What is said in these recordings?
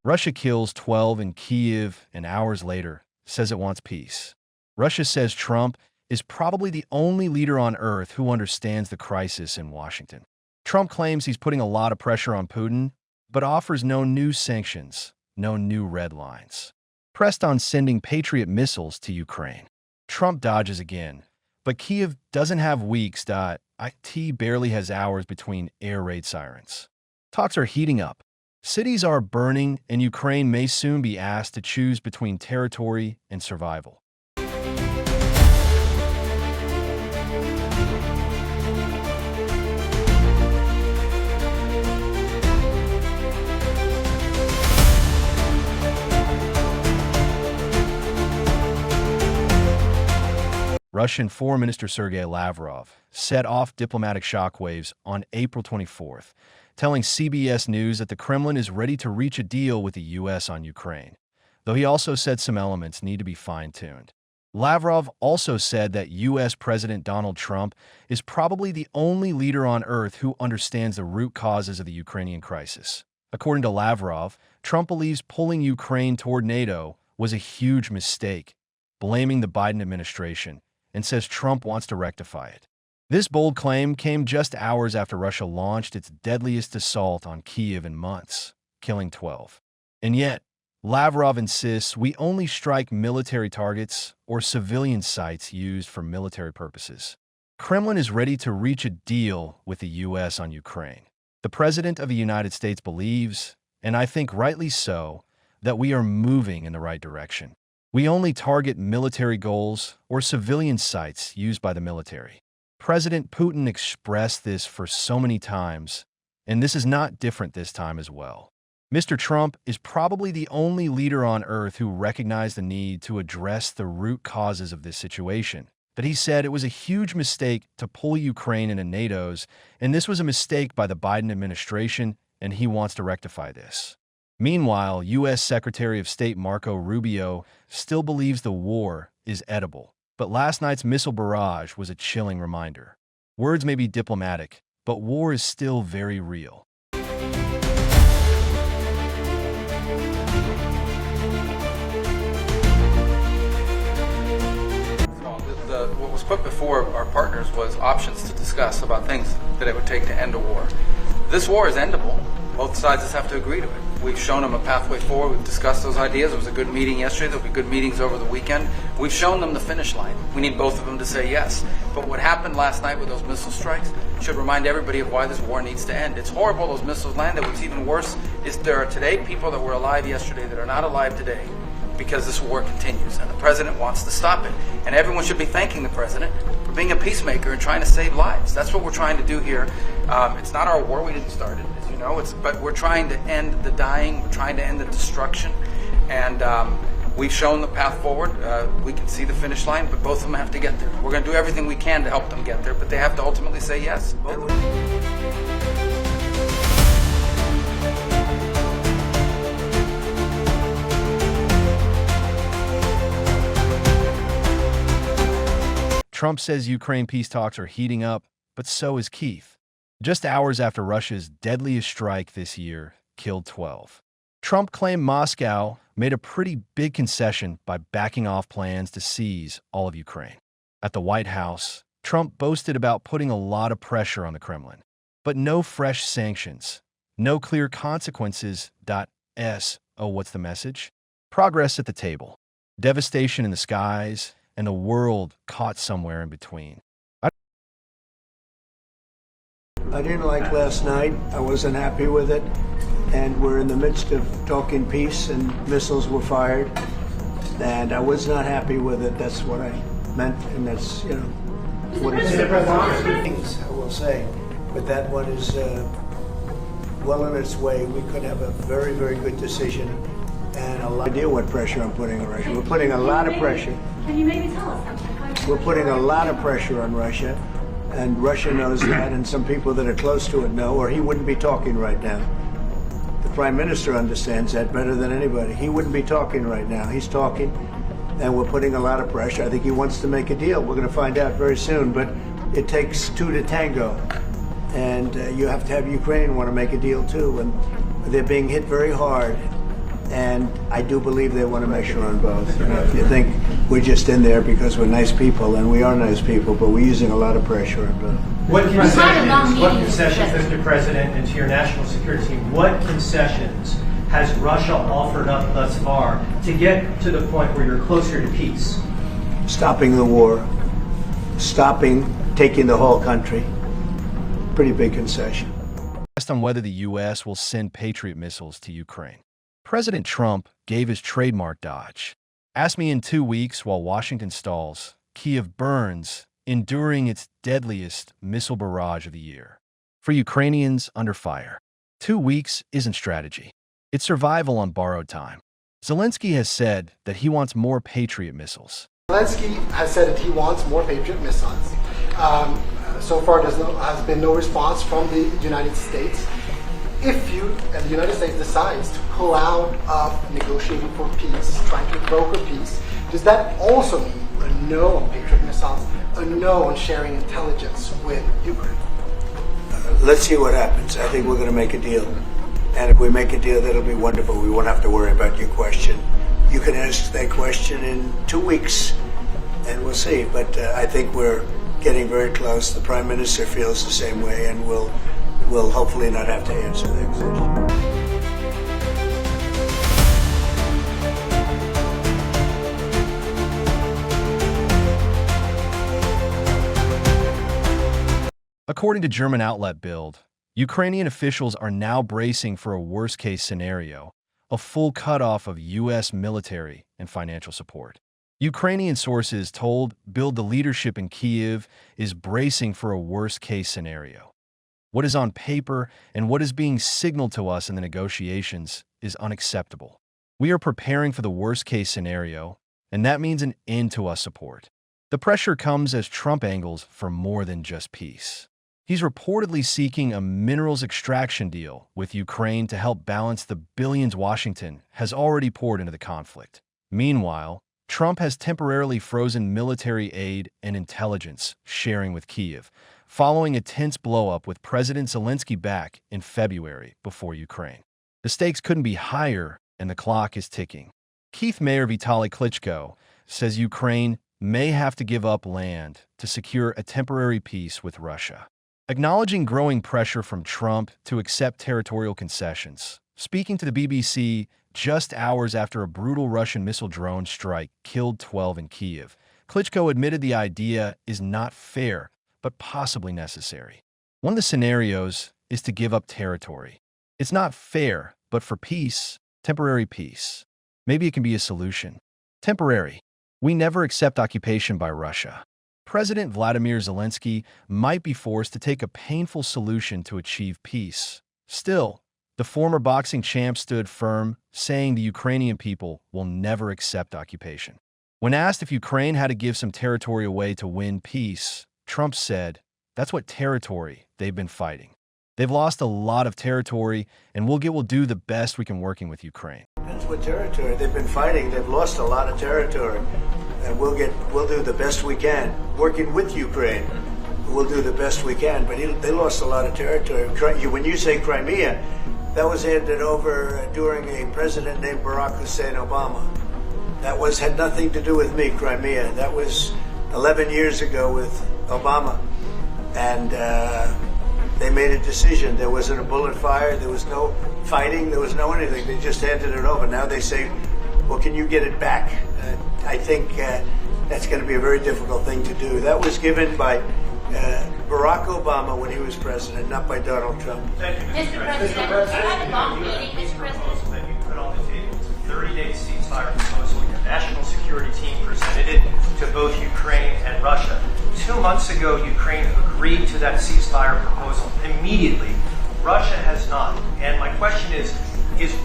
Russia kills 12 in Kyiv and hours later says it wants peace. Russia says Trump is probably the only leader on earth who understands the crisis in Washington. Trump claims he's putting a lot of pressure on Putin, but offers no new sanctions, no new red lines. Pressed on sending Patriot missiles to Ukraine. Trump dodges again, but Kyiv doesn't have weeks. It barely has hours between air raid sirens. Talks are heating up. Cities are burning, and Ukraine may soon be asked to choose between territory and survival. Russian Foreign Minister Sergei Lavrov set off diplomatic shockwaves on April 24th, telling CBS News that the Kremlin is ready to reach a deal with the U.S. on Ukraine, though he also said some elements need to be fine-tuned. Lavrov also said that U.S. President Donald Trump is probably the only leader on earth who understands the root causes of the Ukrainian crisis. According to Lavrov, Trump believes pulling Ukraine toward NATO was a huge mistake, blaming the Biden administration, and says Trump wants to rectify it. This bold claim came just hours after Russia launched its deadliest assault on Kyiv in months, killing 12. And yet, Lavrov insists we only strike military targets or civilian sites used for military purposes. Kremlin is ready to reach a deal with the U.S. on Ukraine. The President of the United States believes, and I think rightly so, that we are moving in the right direction. We only target military goals or civilian sites used by the military. President Putin expressed this for so many times, and this is not different this time as well. Mr. Trump is probably the only leader on earth who recognized the need to address the root causes of this situation. That he said it was a huge mistake to pull Ukraine into NATO's, and this was a mistake by the Biden administration, and he wants to rectify this. Meanwhile, U.S. Secretary of State Marco Rubio still believes the war is edible, but last night's missile barrage was a chilling reminder. Words may be diplomatic, but war is still very real. What was put before our partners was options to discuss about things that it would take to end a war. This war is endable. Both sides just have to agree to it. We've shown them a pathway forward. We've discussed those ideas. It was a good meeting yesterday. There'll be good meetings over the weekend. We've shown them the finish line. We need both of them to say yes. But what happened last night with those missile strikes should remind everybody of why this war needs to end. It's horrible those missiles landed. What's even worse is there are today people that were alive yesterday that are not alive today because this war continues, and the president wants to stop it. And everyone should be thanking the president for being a peacemaker and trying to save lives. That's what we're trying to do here. It's not our war. We didn't start it, as you know. But we're trying to end the dying. We're trying to end the destruction. And we've shown the path forward. We can see the finish line, but both of them have to get there. We're going to do everything we can to help them get there, but they have to ultimately say yes. Trump says Ukraine peace talks are heating up, but so is Kyiv. Just hours after Russia's deadliest strike this year killed 12. Trump claimed Moscow made a pretty big concession by backing off plans to seize all of Ukraine. At the White House, Trump boasted about putting a lot of pressure on the Kremlin, but no fresh sanctions, no clear consequences. What's the message? Progress at the table, devastation in the skies, and the world caught somewhere in between. I didn't like last night. I wasn't happy with it. And we're in the midst of talking peace, and missiles were fired. And I was not happy with it. That's what I meant, and that's, what it is. Things, I will say. But that one is well on its way. We could have a very, very good decision. And a lot idea what pressure I'm putting on Russia. We're putting a lot of pressure. Can you maybe tell us? We're putting a lot of pressure on Russia, and Russia knows that, and some people that are close to it know, or he wouldn't be talking right now. The Prime Minister understands that better than anybody. He wouldn't be talking right now. He's talking, and we're putting a lot of pressure. I think he wants to make a deal. We're going to find out very soon, but it takes two to tango, and you have to have Ukraine want to make a deal too, and they're being hit very hard. And I do believe they want to make sure on both. You know, if you think we're just in there because we're nice people, and we are nice people, but we're using a lot of pressure on both. What concessions, Mr. President, and to your national security team, what concessions has Russia offered up thus far to get to the point where you're closer to peace? Stopping the war, taking the whole country. Pretty big concession. Asked on whether the U.S. will send Patriot missiles to Ukraine, President Trump gave his trademark dodge. Ask me in 2 weeks while Washington stalls, Kyiv burns, enduring its deadliest missile barrage of the year. For Ukrainians under fire, 2 weeks isn't strategy. It's survival on borrowed time. Zelensky has said that he wants more Patriot missiles. Zelensky has said that he wants more Patriot missiles. So far, has been no response from the United States. If the United States decides to pull out of negotiating for peace, trying to broker peace, does that also mean a no on Patriot missiles, a no on sharing intelligence with Ukraine? Let's see what happens. I think we're going to make a deal. And if we make a deal, that'll be wonderful. We won't have to worry about your question. You can ask that question in 2 weeks, and we'll see. But I think we're getting very close. The Prime Minister feels the same way, and we'll hopefully not have to answer that question. According to German outlet Bild, Ukrainian officials are now bracing for a worst-case scenario, a full cutoff of U.S. military and financial support. Ukrainian sources told Bild the leadership in Kyiv is bracing for a worst-case scenario. What is on paper and what is being signaled to us in the negotiations is unacceptable. We are preparing for the worst-case scenario, and that means an end to us support. The pressure comes as Trump angles for more than just peace. He's reportedly seeking a minerals extraction deal with Ukraine to help balance the billions Washington has already poured into the conflict. Meanwhile, Trump has temporarily frozen military aid and intelligence sharing with Kyiv, following a tense blow-up with President Zelensky back in February before Ukraine. The stakes couldn't be higher, and the clock is ticking. Kyiv Mayor Vitaly Klitschko says Ukraine may have to give up land to secure a temporary peace with Russia. Acknowledging growing pressure from Trump to accept territorial concessions, speaking to the BBC just hours after a brutal Russian missile drone strike killed 12 in Kyiv, Klitschko admitted the idea is not fair, but possibly necessary. One of the scenarios is to give up territory. It's not fair, but for peace, temporary peace. Maybe it can be a solution. Temporary. We never accept occupation by Russia. President Vladimir Zelensky might be forced to take a painful solution to achieve peace. Still, the former boxing champ stood firm, saying the Ukrainian people will never accept occupation. When asked if Ukraine had to give some territory away to win peace, Trump said, "That's what territory they've been fighting. They've lost a lot of territory, and we'll do the best we can working with Ukraine." That's what territory they've been fighting. They've lost a lot of territory. And we'll do the best we can. Working with Ukraine, we'll do the best we can. But they lost a lot of territory. When you say Crimea, that was handed over during a president named Barack Hussein Obama. That had nothing to do with me, Crimea. That was 11 years ago with Obama. And they made a decision. There wasn't a bullet fired. There was no fighting. There was no anything. They just handed it over. Now they say, well, can you get it back? I think that's going to be a very difficult thing to do. That was given by Barack Obama when he was president, not by Donald Trump. Thank you, Mr. President, you had a long meeting, Mr. President. That you put on the table. It's a 30-day ceasefire proposal. Your national security team presented it to both Ukraine and Russia. 2 months ago, Ukraine agreed to that ceasefire proposal immediately. Russia has not. And my question is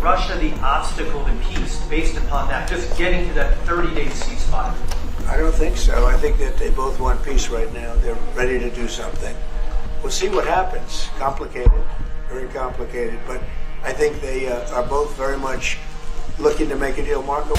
Russia the obstacle to peace based upon that, just getting to that 30-day ceasefire? I don't think so. I think that they both want peace right now. They're ready to do something. We'll see what happens. Complicated, very complicated. But I think they are both very much looking to make a deal. Marco?